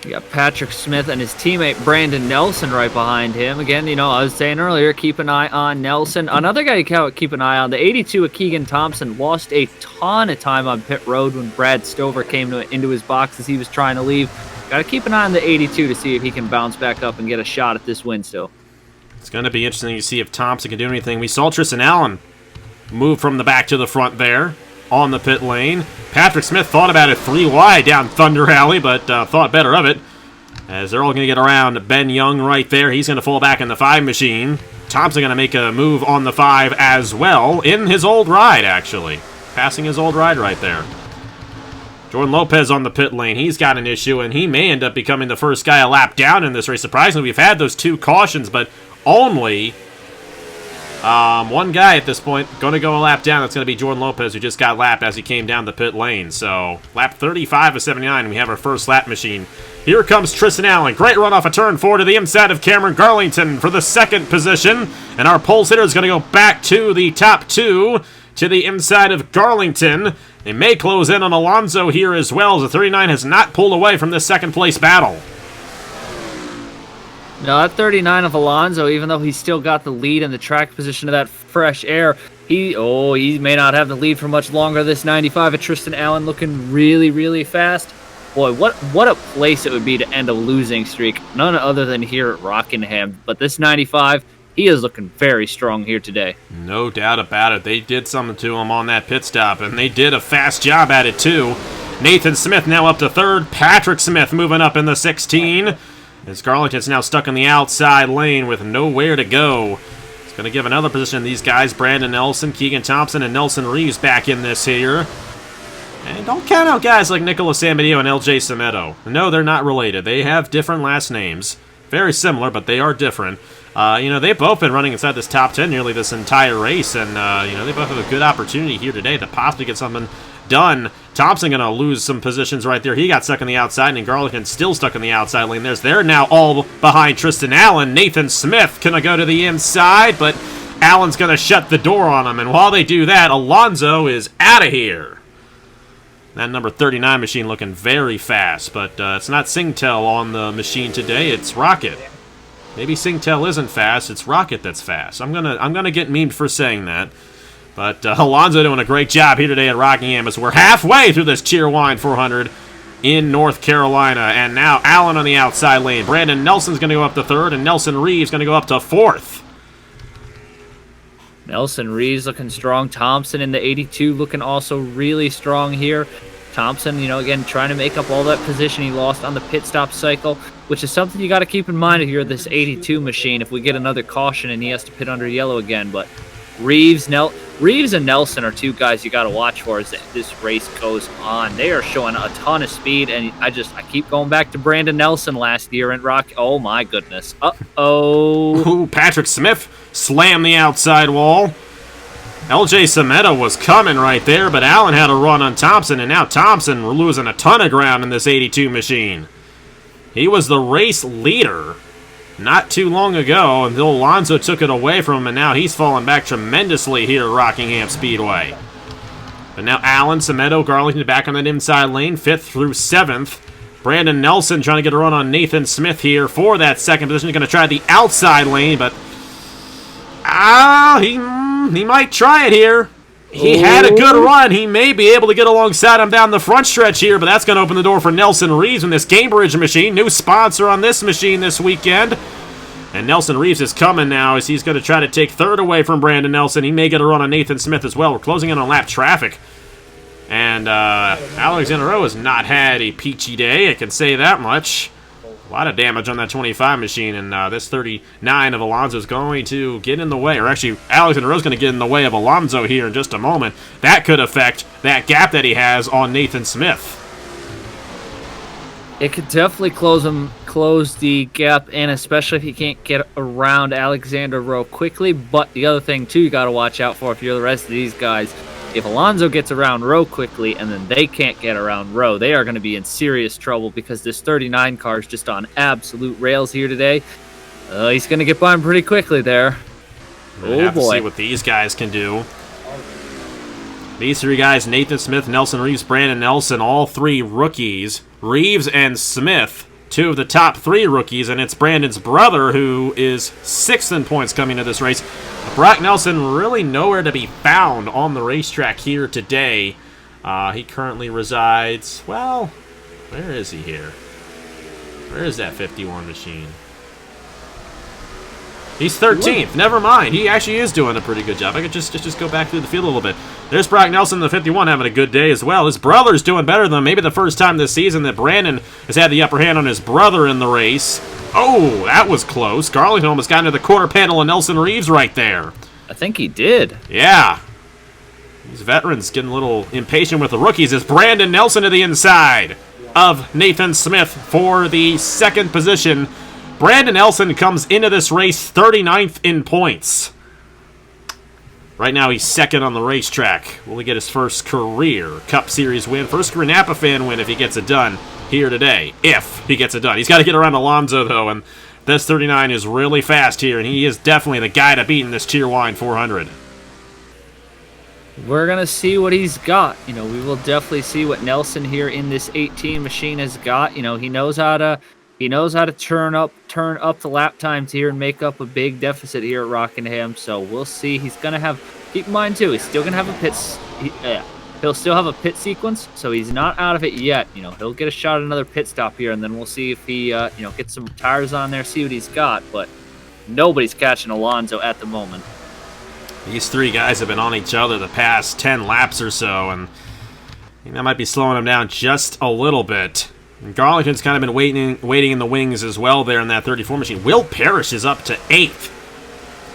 [SPEAKER 6] You got Patrick Smith and his teammate Brandon Nelson right behind him. Again, you know, I was saying earlier, keep an eye on Nelson. Another guy you can keep an eye on, the 82 of Keegan Thompson, lost a ton of time on pit road when Brad Stover came into his box as he was trying to leave. Got to keep an eye on the 82 to see if he can bounce back up and get a shot at this win still.
[SPEAKER 1] It's going to be interesting to see if Thompson can do anything. We saw Tristan Allen move from the back to the front there on the pit lane. Patrick Smith thought about it 3 wide down Thunder Alley, but thought better of it. As they're all going to get around Ben Young right there. He's going to fall back in the 5 machine. Thompson going to make a move on the 5 as well, in his old ride, actually. Passing his old ride right there. Jordan Lopez on the pit lane. He's got an issue, and he may end up becoming the first guy a lap down in this race. Surprisingly, we've had those 2 cautions, but only one guy at this point going to go a lap down. That's going to be Jordan Lopez, who just got lapped as he came down the pit lane. So, lap 35 of 79, and we have our first lap machine. Here comes Tristan Allen. Great run off a turn 4 to the inside of Cameron Garlington for the 2nd position. And our pole sitter is going to go back to the top 2 to the inside of Garlington. They may close in on Alonso here as well, as the 39 has not pulled away from this 2nd place battle.
[SPEAKER 6] No, that 39 of Alonso, even though he's still got the lead in the track position of that fresh air, he may not have the lead for much longer. This 95 of Tristan Allen looking really, really fast. Boy, what a place it would be to end a losing streak. None other than here at Rockingham. But this 95, he is looking very strong here today.
[SPEAKER 1] No doubt about it. They did something to him on that pit stop, and they did a fast job at it too. Nathan Smith now up to 3rd. Patrick Smith moving up in the 16. As Garlington's now stuck in the outside lane with nowhere to go. It's going to give another position to these guys. Brandon Nelson, Keegan Thompson, and Nelson Reeves back in this here. And don't count out guys like Nicholas Samadillo and LJ Semedo. No, they're not related. They have different last names. Very similar, but they are different. They've both been running inside this top 10 nearly this entire race, and, they both have a good opportunity here today to possibly get something done. Thompson going to lose some positions right there. He got stuck on the outside, and Garlican still stuck in the outside lane. They're now all behind Tristan Allen. Nathan Smith going to go to the inside, but Allen's going to shut the door on him, and while they do that, Alonso is out of here. That number 39 machine looking very fast, but it's not Singtel on the machine today, it's Rocket. Maybe Singtel isn't fast, it's Rocket that's fast. I'm gonna get memed for saying that. But Alonso doing a great job here today at Rockingham as we're halfway through this Cheerwine 400 in North Carolina. And now Allen on the outside lane. Brandon Nelson's going to go up to 3rd, and Nelson Reeves going to go up to 4th.
[SPEAKER 6] Nelson Reeves looking strong. Thompson in the 82 looking also really strong here. Thompson, again, trying to make up all that position he lost on the pit stop cycle, which is something you got to keep in mind if you're this 82 machine if we get another caution and he has to pit under yellow again. But Reeves and Nelson are 2 guys you got to watch for as this race goes on. They are showing a ton of speed, and I keep going back to Brandon Nelson last year in Rock. Oh my goodness.
[SPEAKER 1] Ooh, Patrick Smith slammed the outside wall. LJ Semedo was coming right there, but Allen had a run on Thompson, and now Thompson losing a ton of ground in this 82 machine. He was the race leader not too long ago until Alonso took it away from him, and now he's fallen back tremendously here at Rockingham Speedway. But now Allen, Semedo, Garlington back on that inside lane, 5th through 7th. Brandon Nelson trying to get a run on Nathan Smith here for that 2nd position. He's going to try the outside lane, but he might try it here. He had a good run. He may be able to get alongside him down the front stretch here, but that's going to open the door for Nelson Reeves in this Cambridge machine. New sponsor on this machine this weekend. And Nelson Reeves is coming now as he's going to try to take 3rd away from Brandon Nelson. He may get a run on Nathan Smith as well. We're closing in on lap traffic. And Alexander Rowe has not had a peachy day, I can say that much. A lot of damage on that 25 machine, and this 39 of Alonso is going to get in the way. Or actually, Alexander Rowe's going to get in the way of Alonso here in just a moment. That could affect that gap that he has on Nathan Smith.
[SPEAKER 6] It could definitely close the gap in, especially if you can't get around Alexander Rowe quickly. But the other thing, too, you got to watch out for if you're the rest of these guys. If Alonso gets around Rowe quickly and then they can't get around Rowe, they are going to be in serious trouble because this 39 car is just on absolute rails here today. He's going to get by him pretty quickly there.
[SPEAKER 1] Oh boy. See what these guys can do. These three guys, Nathan Smith, Nelson Reeves, Brandon Nelson, all three rookies. Reeves and Smith, two of the top three rookies, and it's Brandon's brother who is 6th in points coming to this race. Brock Nelson really nowhere to be found on the racetrack here today. He currently resides, well, where is he here? Where is that 51 machine? He's 13th. Never mind. He actually is doing a pretty good job. I could just go back through the field a little bit. There's Brock Nelson, the 51, having a good day as well. His brother's doing better than maybe the first time this season that Brandon has had the upper hand on his brother in the race. Oh, that was close. Garlington almost got into the quarter panel of Nelson Reeves right there.
[SPEAKER 6] I think he did.
[SPEAKER 1] Yeah. These veterans getting a little impatient with the rookies. It's Brandon Nelson to the inside of Nathan Smith for the 2nd position. Brandon Nelson comes into this race 39th in points. Right now he's 2nd on the racetrack. Will he get his first career Cup Series win? First career Napa fan win if he gets it done here today. If he gets it done. He's got to get around Alonso though, and this 39 is really fast here, and he is definitely the guy to beat in this Cheerwine 400.
[SPEAKER 6] We're going to see what he's got. We will definitely see what Nelson here in this 18 machine has got. He knows how to turn up the lap times here and make up a big deficit here at Rockingham. So we'll see. He's going to have, keep in mind too, he's still going to have a he'll still have a pit sequence, so he's not out of it yet. He'll get a shot at another pit stop here, and then we'll see if he, gets some tires on there, see what he's got. But nobody's catching Alonso at the moment.
[SPEAKER 1] These three guys have been on each other the past 10 laps or so, and that might be slowing them down just a little bit. And Garlington's kind of been waiting in the wings as well there in that 34 machine. Will Parrish is up to 8th.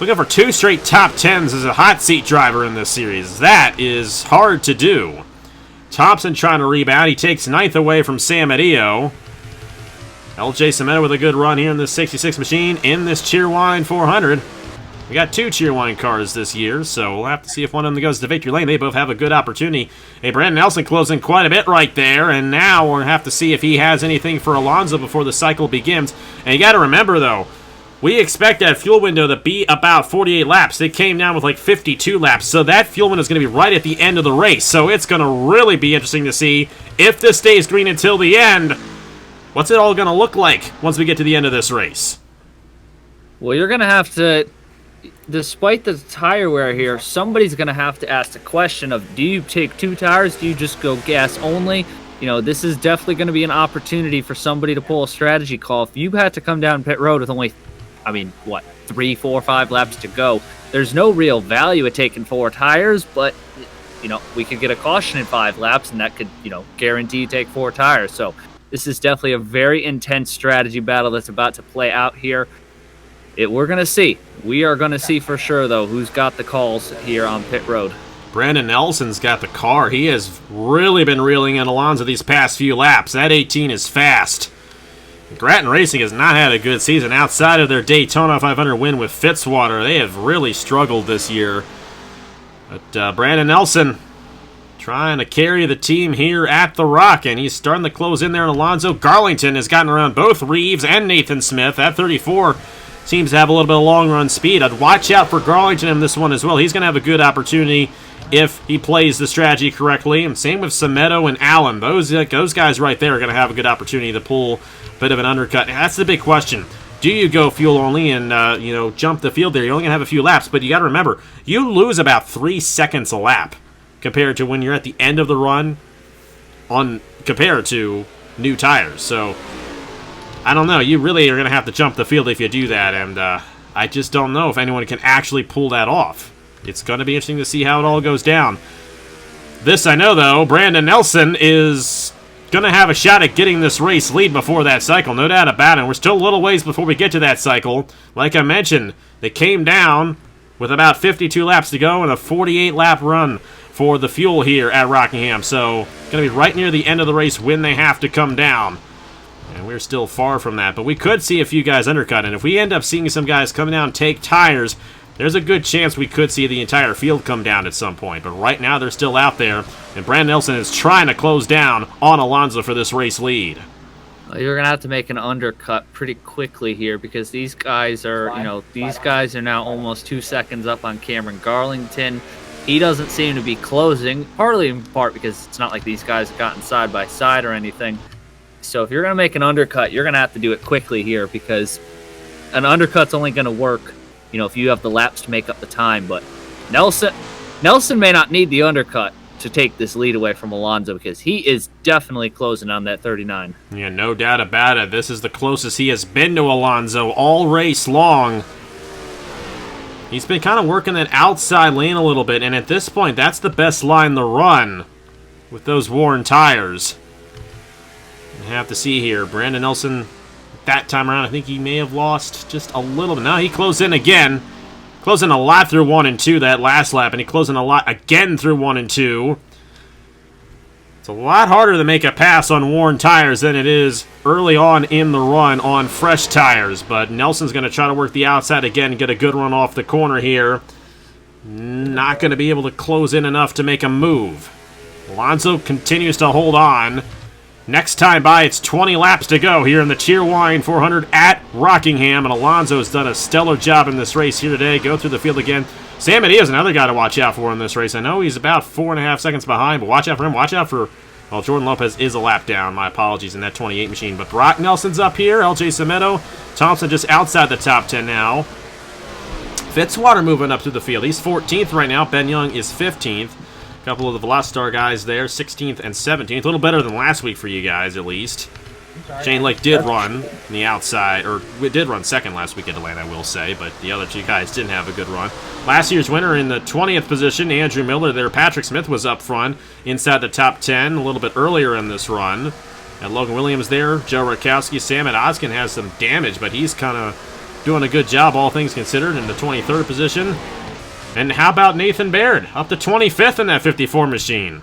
[SPEAKER 1] Looking for 2 straight top 10s as a hot seat driver in this series. That is hard to do. Thompson trying to rebound. He takes 9th away from Sam Adio. LJ Cemento with a good run here in this 66 machine in this Cheerwine 400. We got 2 Cheerwine cars this year, so we'll have to see if one of them goes to victory lane. They both have a good opportunity. Hey, Brandon Nelson closing quite a bit right there, and now we'll have to see if he has anything for Alonso before the cycle begins. And you got to remember, though, we expect that fuel window to be about 48 laps. They came down with like 52 laps, so that fuel window is going to be right at the end of the race. So it's going to really be interesting to see if this stays green until the end. What's it all going to look like once we get to the end of this race?
[SPEAKER 6] Well, you're going to have to, despite the tire wear here, somebody's going to have to ask the question of, do you take 2 tires? Do you just go gas only? This is definitely going to be an opportunity for somebody to pull a strategy call. If you had to come down pit road with only, 3, 4, 5 laps to go, there's no real value at taking 4 tires, but, we could get a caution in 5 laps, and that could, guarantee you take 4 tires. So this is definitely a very intense strategy battle that's about to play out here. We're going to see. We are going to see for sure, though, who's got the calls here on pit road.
[SPEAKER 1] Brandon Nelson's got the car. He has really been reeling in Alonso these past few laps. That 18 is fast. Grattan Racing has not had a good season outside of their Daytona 500 win with Fitzwater. They have really struggled this year. But Brandon Nelson trying to carry the team here at the Rock, and he's starting to close in there. And Alonso Garlington has gotten around both Reeves and Nathan Smith. At 34 seems to have a little bit of long run speed. I'd watch out for Garlington in this one as well. He's going to have a good opportunity if he plays the strategy correctly. And same with Cemento and Allen. Those guys right there are going to have a good opportunity to pull a bit of an undercut. That's the big question. Do you go fuel only and jump the field there? You're only going to have a few laps, but you got to remember, you lose about 3 seconds a lap compared to when you're at the end of the run compared to new tires. So I don't know. You really are going to have to jump the field if you do that, and I just don't know if anyone can actually pull that off. It's going to be interesting to see how it all goes down. This I know, though, Brandon Nelson is going to have a shot at getting this race lead before that cycle, no doubt about it. We're still a little ways before we get to that cycle. Like I mentioned, they came down with about 52 laps to go and a 48-lap run for the fuel here at Rockingham. So, going to be right near the end of the race when they have to come down. And we're still far from that, but we could see a few guys undercut. And if we end up seeing some guys come down and take tires, there's a good chance we could see the entire field come down at some point. But right now, they're still out there, and Brandon Nelson is trying to close down on Alonso for this race lead.
[SPEAKER 6] You're gonna have to make an undercut pretty quickly here because these guys are, now almost 2 seconds up on Cameron Garlington. he doesn't seem to be closing, partly in part because it's not like these guys have gotten side by side or anything. So if you're going to make an undercut, you're going to have to do it quickly here because an undercut's only going to work, you know, if you have the laps to make up the time. But Nelson may not need the undercut to take this lead away from Alonso because he is definitely closing on that 39.
[SPEAKER 1] Yeah, no doubt about it. This is the closest he has been to Alonso all race long. He's been kind of working that outside lane a little bit, and at this point, that's the best line to run with those worn tires. I have to see here. Brandon Nelson, that time around, I think he may have lost just a little bit. Now he closed in again. Closing a lot through 1 and 2 that last lap, and he closing a lot again through 1 and 2. It's a lot harder to make a pass on worn tires than it is early on in the run on fresh tires. But Nelson's going to try to work the outside again and get a good run off the corner here. Not going to be able to close in enough to make a move. Alonso continues to hold on. Next time by, it's 20 laps to go here in the Cheerwine 400 at Rockingham. And Alonso's done a stellar job in this race here today. Go through the field again. Sam Media's another guy to watch out for in this race. I know he's about 4.5 seconds behind, but watch out for him. Watch out for... Well, Jordan Lopez is a lap down. My apologies in that 28 machine. But Brock Nelson's up here. LJ Semedo. Thompson just outside the top 10 now. Fitzwater moving up through the field. He's 14th right now. Ben Young is 15th. A couple of the Velocitar guys there, 16th and 17th. A little better than last week for you guys, at least. Shane Lake did run on the outside, or did run second last week at Atlanta, I will say, but the other two guys didn't have a good run. Last year's winner in the 20th position, Andrew Miller there. Patrick Smith was up front, inside the top 10 a little bit earlier in this run. And Logan Williams there, Joe Rakowski. Sam at Oskin has some damage, but he's kind of doing a good job, all things considered, in the 23rd position. And how about Nathan Baird, up to 25th in that 54 machine?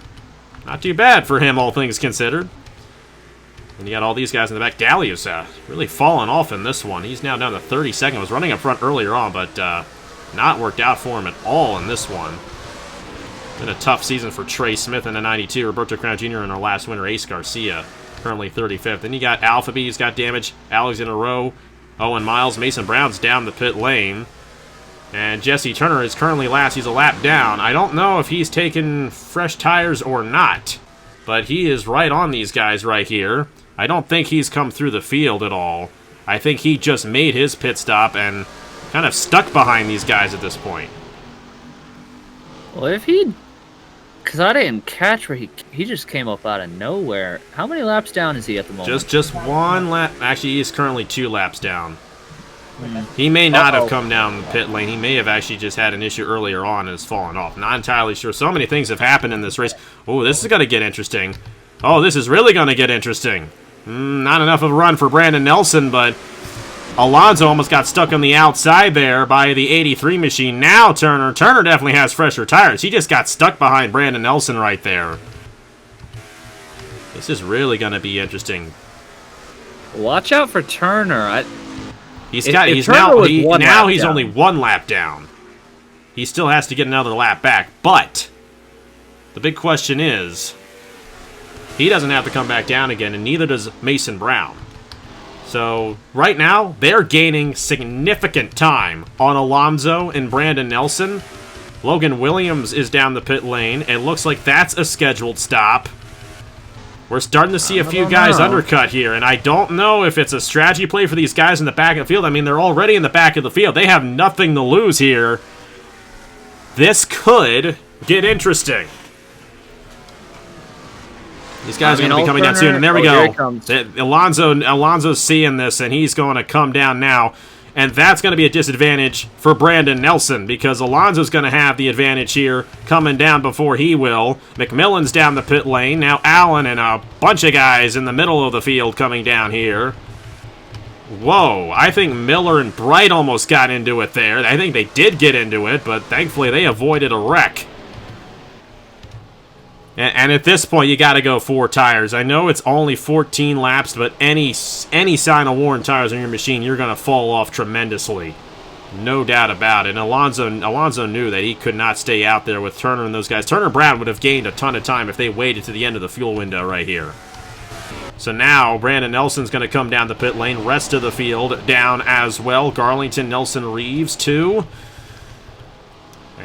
[SPEAKER 1] Not too bad for him, all things considered. And you got all these guys in the back. Dalia's really fallen off in this one. He's now down to 32nd. Was running up front earlier on, but not worked out for him at all in this one. Been a tough season for Trey Smith in the 92. Roberto Crown Jr. and our last winner, Ace Garcia, currently 35th. Then you got Alphabet, he's got damage. Alexander Rowe, Owen Miles, Mason Brown's down the pit lane. And Jesse Turner is currently last. He's a lap down. I don't know if he's taken fresh tires or not, but he is right on these guys right here. I don't think he's come through the field at all. I think he just made his pit stop and kind of stuck behind these guys at this point.
[SPEAKER 6] Well, if he... Because I didn't catch where he just came up out of nowhere. How many laps down is he at the moment?
[SPEAKER 1] Just one lap. Actually, he is currently 2 laps down. He may not have come down the pit lane. He may have actually just had an issue earlier on and has fallen off. Not entirely sure. So many things have happened in this race. Oh, this is going to get interesting. Oh, this is really going to get interesting. Not enough of a run for Brandon Nelson, but Alonso almost got stuck on the outside there by the 83 machine. Now Turner definitely has fresher tires. He just got stuck behind Brandon Nelson right there. This is really going to be interesting.
[SPEAKER 6] Watch out for Turner.
[SPEAKER 1] He's only 1 lap down. He still has to get another lap back, but the big question is, he doesn't have to come back down again, and neither does Mason Brown. So, right now, they're gaining significant time on Alonso and Brandon Nelson. Logan Williams is down the pit lane. It looks like that's a scheduled stop. We're starting to see a few guys undercut here, and I don't know if it's a strategy play for these guys in the back of the field. I mean, they're already in the back of the field. They have nothing to lose here. This could get interesting. These guys are going to be coming down soon, and there we go. Alonso's seeing this, and he's going to come down now. And that's going to be a disadvantage for Brandon Nelson, because Alonso's going to have the advantage here coming down before he will. McMillan's down the pit lane. Now Allen and a bunch of guys in the middle of the field coming down here. Whoa, I think Miller and Bright almost got into it there. I think they did get into it, but thankfully they avoided a wreck. And at this point, you got to go 4 tires. I know it's only 14 laps, but any sign of worn tires on your machine, you're going to fall off tremendously. No doubt about it. And Alonso knew that he could not stay out there with Turner and those guys. Turner Brown would have gained a ton of time if they waited to the end of the fuel window right here. So now, Brandon Nelson's going to come down the pit lane. Rest of the field down as well. Garlington, Nelson, Reeves, 2.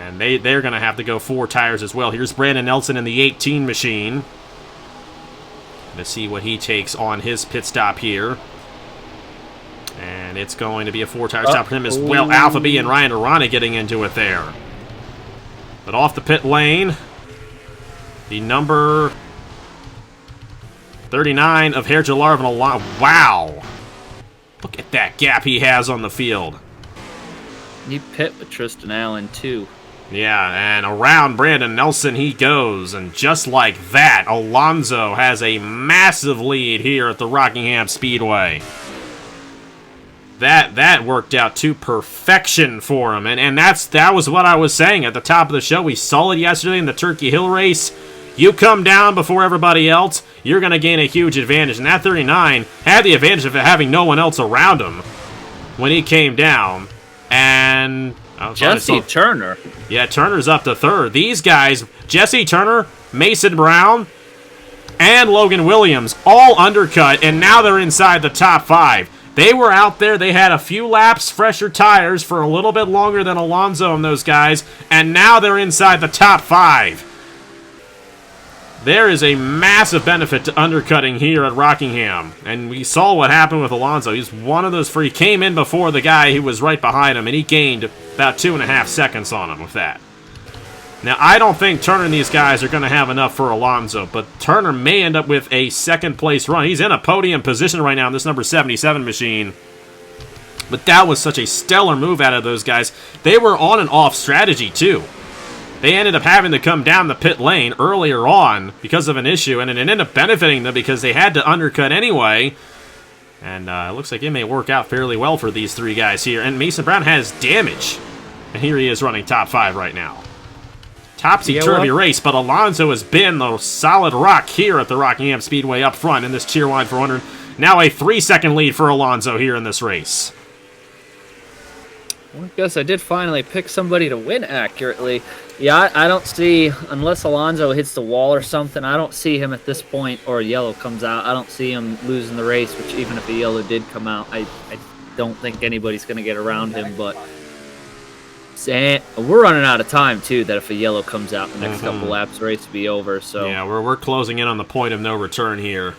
[SPEAKER 1] And they're going to have to go 4 tires as well. Here's Brandon Nelson in the 18 machine. Let's see what he takes on his pit stop here. And it's going to be a 4-tire stop for him as well. Alpha B and Ryan Arana getting into it there. But off the pit lane, the number 39 of Herr Jalarvan Alon. Wow. Look at that gap he has on the field.
[SPEAKER 6] You pit with Tristan Allen, too.
[SPEAKER 1] Yeah, and around Brandon Nelson he goes. And just like that, Alonso has a massive lead here at the Rockingham Speedway. That worked out to perfection for him. And that was what I was saying at the top of the show. We saw it yesterday in the Turkey Hill race. You come down before everybody else, you're going to gain a huge advantage. And that 39 had the advantage of having no one else around him when he came down. And
[SPEAKER 6] Jesse Turner.
[SPEAKER 1] Yeah, Turner's up to 3rd. These guys, Jesse Turner, Mason Brown, and Logan Williams, all undercut, and now they're inside the top 5. They were out there, they had a few laps, fresher tires for a little bit longer than Alonso and those guys, and now they're inside the top 5. There is a massive benefit to undercutting here at Rockingham, and we saw what happened with Alonso. He's one of those he came in before the guy who was right behind him, and he gained about 2.5 seconds on him with that. Now, I don't think Turner and these guys are going to have enough for Alonso, but Turner may end up with a 2nd-place run. He's in a podium position right now in this number 77 machine. But that was such a stellar move out of those guys. They were on and off strategy, too. They ended up having to come down the pit lane earlier on because of an issue, and it ended up benefiting them because they had to undercut anyway. And it looks like it may work out fairly well for these 3 guys here. And Mason Brown has damage. And here he is running top 5 right now. Topsy-turvy race, but Alonso has been the solid rock here at the Rockingham Speedway up front in this Cheerwine 400. Now a 3-second lead for Alonso here in this race.
[SPEAKER 6] Well, I guess I did finally pick somebody to win accurately. Yeah, I don't see, unless Alonso hits the wall or something, I don't see him at this point, or a yellow comes out, I don't see him losing the race, which even if a yellow did come out, I don't think anybody's going to get around him, but we're running out of time, too, that if a yellow comes out the next couple laps, the race will be over, so...
[SPEAKER 1] Yeah, we're closing in on the point of no return here.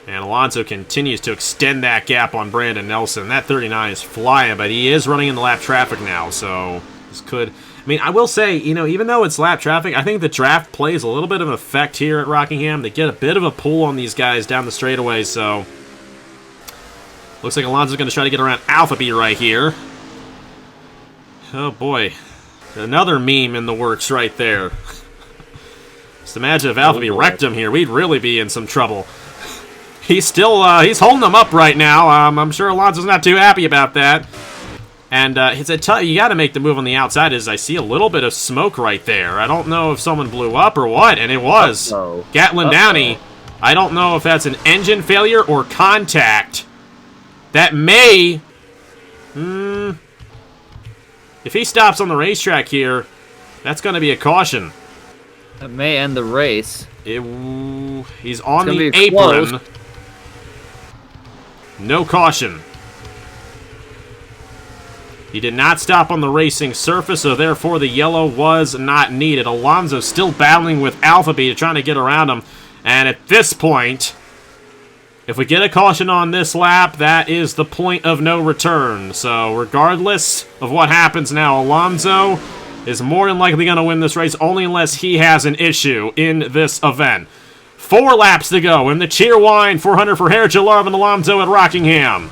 [SPEAKER 1] And Alonso continues to extend that gap on Brandon Nelson. That 39 is flying, but he is running in the lap traffic now, so this could... I mean, I will say, you know, even though it's lap traffic, I think the draft plays a little bit of an effect here at Rockingham. They get a bit of a pull on these guys down the straightaway, so... Looks like Alonso's going to try to get around Alpha B right here. Oh, boy. Another meme in the works right there. Just imagine if Alpha B wrecked him here. We'd really be in some trouble. He's still, he's holding them up right now. I'm sure Alonso's not too happy about that. And you got to make the move on the outside. As I see a little bit of smoke right there. I don't know if someone blew up or what, and it was. Gatlin Downey. I don't know if that's an engine failure or contact. That may... if he stops on the racetrack here, that's going to be a caution.
[SPEAKER 6] That may end the race.
[SPEAKER 1] He's on the apron.
[SPEAKER 6] Close.
[SPEAKER 1] No caution. He did not stop on the racing surface, so therefore the yellow was not needed. Alonso still battling with Alpha B trying to get around him. And at this point, if we get a caution on this lap, that is the point of no return. So regardless of what happens now, Alonso is more than likely going to win this race, only unless he has an issue in this event. 4 laps to go in the Cheerwine 400 for Herr Jalarvan Alonso at Rockingham.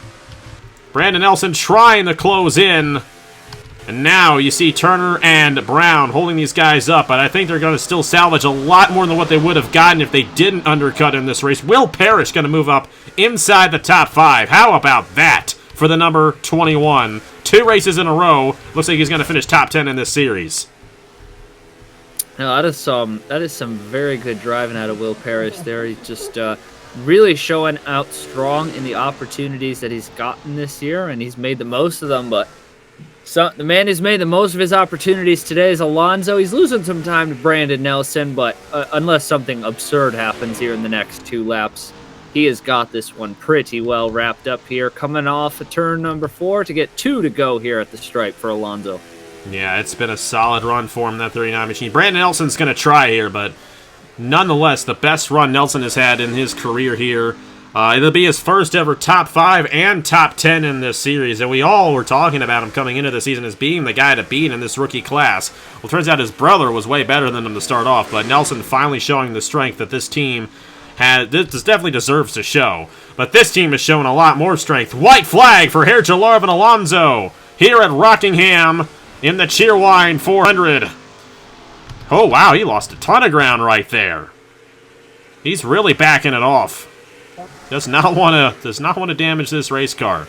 [SPEAKER 1] Brandon Nelson trying to close in. And now you see Turner and Brown holding these guys up, but I think they're going to still salvage a lot more than what they would have gotten if they didn't undercut in this race. Will Parrish going to move up inside the top 5. How about that for the number 21? 2 races in a row. Looks like he's going to finish top 10 in this series.
[SPEAKER 6] No, that is some very good driving out of Will Parrish there. He's just really showing out strong in the opportunities that he's gotten this year, and he's made the most of them, but the man who's made the most of his opportunities today is Alonso. He's losing some time to Brandon Nelson, but unless something absurd happens here in the next 2 laps, he has got this one pretty well wrapped up here, coming off of turn number 4 to get 2 to go here at the stripe for Alonso.
[SPEAKER 1] Yeah, it's been a solid run for him, that 39 machine. Brandon Nelson's going to try here, but nonetheless, the best run Nelson has had in his career here. It'll be his first ever top 5 and top 10 in this series, and we all were talking about him coming into the season as being the guy to beat in this rookie class. Well, turns out his brother was way better than him to start off, but Nelson finally showing the strength that this team this definitely deserves to show. But this team has shown a lot more strength. White flag for Herjalarvin Alonso here at Rockingham in the Cheerwine 400. Oh, wow, he lost a ton of ground right there. He's really backing it off. Does not want to damage this race car.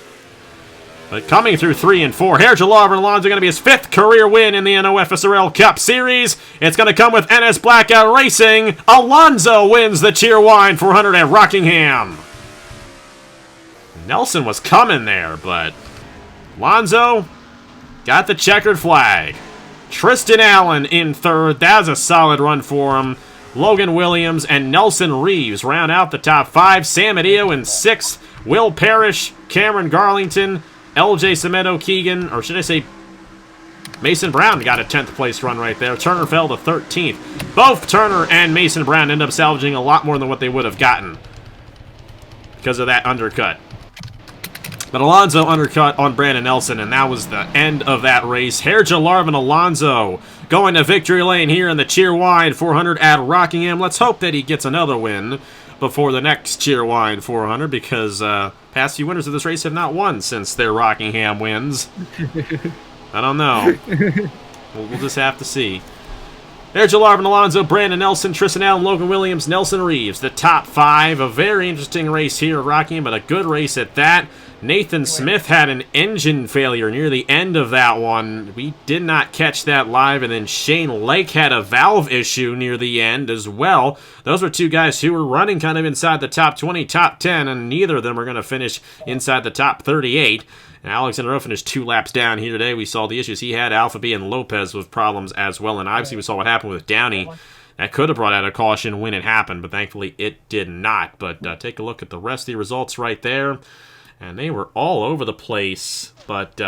[SPEAKER 1] But coming through 3 and 4, Herjalarvin Alonso going to be his 5th career win in the NOFSRL Cup Series. It's going to come with NS Blackout Racing. Alonso wins the Cheerwine 400 at Rockingham. Nelson was coming there, but Alonso got the checkered flag. Tristan Allen in 3rd. That was a solid run for him. Logan Williams and Nelson Reeves round out the top 5. Sam Adio in 6th. Will Parrish, Cameron Garlington, LJ Cemento Keegan, or should I say Mason Brown got a 10th place run right there. Turner fell to 13th. Both Turner and Mason Brown end up salvaging a lot more than what they would have gotten because of that undercut. But Alonso undercut on Brandon Nelson, and that was the end of that race. Herjalarvin Alonso going to victory lane here in the Cheerwine 400 at Rockingham. Let's hope that he gets another win before the next Cheerwine 400, because past few winners of this race have not won since their Rockingham wins. I don't know. We'll just have to see. Herjalarvin Alonso, Brandon Nelson, Tristan Allen, Logan Williams, Nelson Reeves, the top 5. A very interesting race here at Rockingham, but a good race at that. Nathan Smith had an engine failure near the end of that one. We did not catch that live. And then Shane Lake had a valve issue near the end as well. Those were 2 guys who were running kind of inside the top 20, top 10, and neither of them are going to finish inside the top 38. And Alexander O finished 2 laps down here today. We saw the issues he had. Alpha B and Lopez with problems as well. And obviously we saw what happened with Downey. That could have brought out a caution when it happened, but thankfully it did not. But take a look at the rest of the results right there. And they were all over the place, but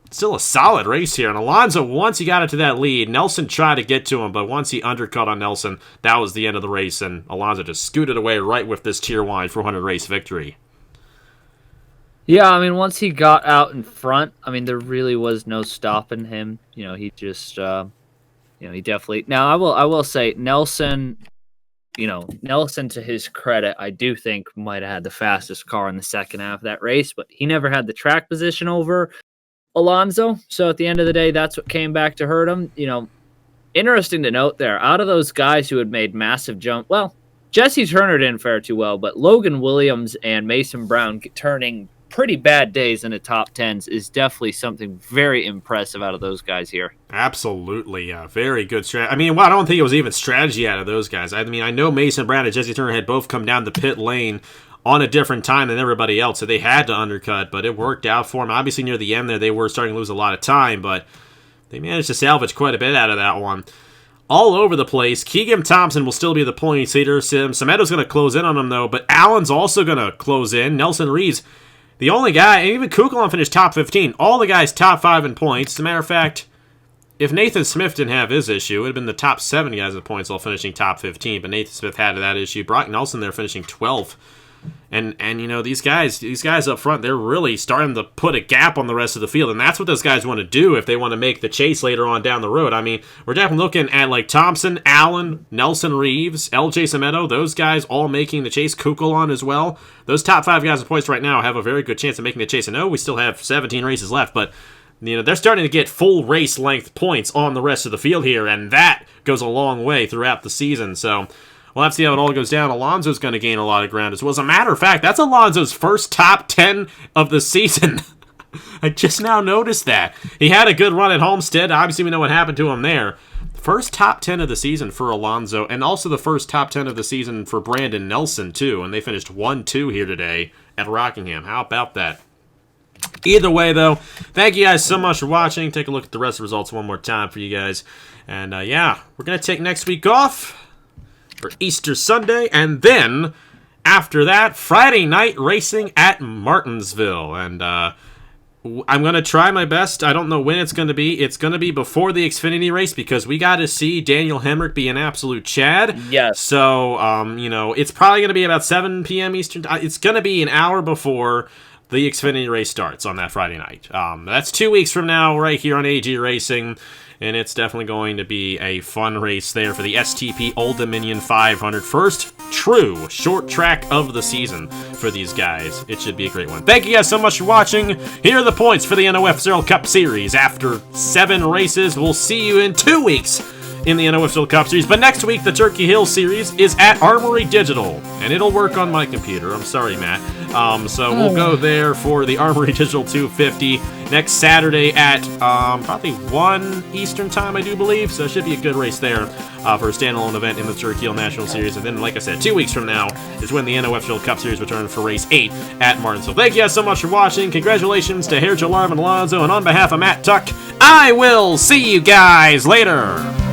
[SPEAKER 1] still a solid race here. And Alonso, once he got into that lead, Nelson tried to get to him, but once he undercut on Nelson, that was the end of the race, and Alonso just scooted away right with this Cheerwine 400 race victory.
[SPEAKER 6] Yeah, I mean, once he got out in front, I mean, there really was no stopping him. You know, he just, he definitely. Now, I will say, Nelson. Nelson, to his credit, I do think might have had the fastest car in the second half of that race, but he never had the track position over Alonso. So at the end of the day, that's what came back to hurt him. Interesting to note there, out of those guys who had made massive jump, well, Jesse Turner didn't fare too well, but Logan Williams and Mason Brown turning pretty bad days in the top 10s is definitely something very impressive out of those guys here.
[SPEAKER 1] Absolutely, very good strategy. I mean, well, I don't think it was even strategy out of those guys. I mean, I know Mason Brown and Jesse Turner had both come down the pit lane on a different time than everybody else, so they had to undercut, but it worked out for them. Obviously, near the end there, they were starting to lose a lot of time, but they managed to salvage quite a bit out of that one. All over the place. Keegan Thompson will still be the points leader. Semeto's going to close in on him, though, but Allen's also going to close in. Nelson Reeves, the only guy, and even Kukulon finished top 15. All the guys top 5 in points. As a matter of fact, if Nathan Smith didn't have his issue, it would have been the top 7 guys in points all finishing top 15. But Nathan Smith had that issue. Brock Nelson there finishing 12th. And these guys up front, they're really starting to put a gap on the rest of the field, and that's what those guys want to do if they want to make the chase later on down the road. I mean, we're definitely looking at like Thompson, Allen, Nelson Reeves, LJ Cemento, those guys all making the chase. Kukulon as well. Those top 5 guys in points right now have a very good chance of making the chase. I know we still have 17 races left, but they're starting to get full race length points on the rest of the field here, and that goes a long way throughout the season. So we'll have to see how it all goes down. Alonso's going to gain a lot of ground as well. As a matter of fact, that's Alonso's first top 10 of the season. I just now noticed that. He had a good run at Homestead. Obviously, we know what happened to him there. First top 10 of the season for Alonso, and also the first top 10 of the season for Brandon Nelson, too. And they finished 1-2 here today at Rockingham. How about that? Either way, though, thank you guys so much for watching. Take a look at the rest of the results one more time for you guys. And, yeah, we're going to take next week off for Easter Sunday, and then after that, Friday night racing at Martinsville. And I'm going to try my best. I don't know when it's going to be. It's going to be before the Xfinity race because we got to see Daniel Hemrick be an absolute Chad.
[SPEAKER 6] Yes.
[SPEAKER 1] So, it's probably going to be about 7 p.m. Eastern time. It's going to be an hour before the Xfinity race starts on that Friday night. That's 2 weeks from now right here on AG Racing. And it's definitely going to be a fun race there for the STP Old Dominion 500. First true short track of the season for these guys. It should be a great one. Thank you guys so much for watching. Here are the points for the NOFSRL Cup Series. After 7 races, we'll see you in 2 weeks in the NOFSRL Cup Series. But next week, the Turkey Hill Series is at Armory Digital. And it'll work on my computer. I'm sorry, Matt. So we'll go there for the Armory Digital 250 next Saturday at probably 1 Eastern time, I do believe. So it should be a good race there for a standalone event in the Turkey Hill National Series. And then, like I said, 2 weeks from now is when the NOFSRL Cup Series returns for race 8 at Martinsville. Thank you guys so much for watching. Congratulations to Hair Jalarm and Alonzo. And on behalf of Matt Tuck, I will see you guys later.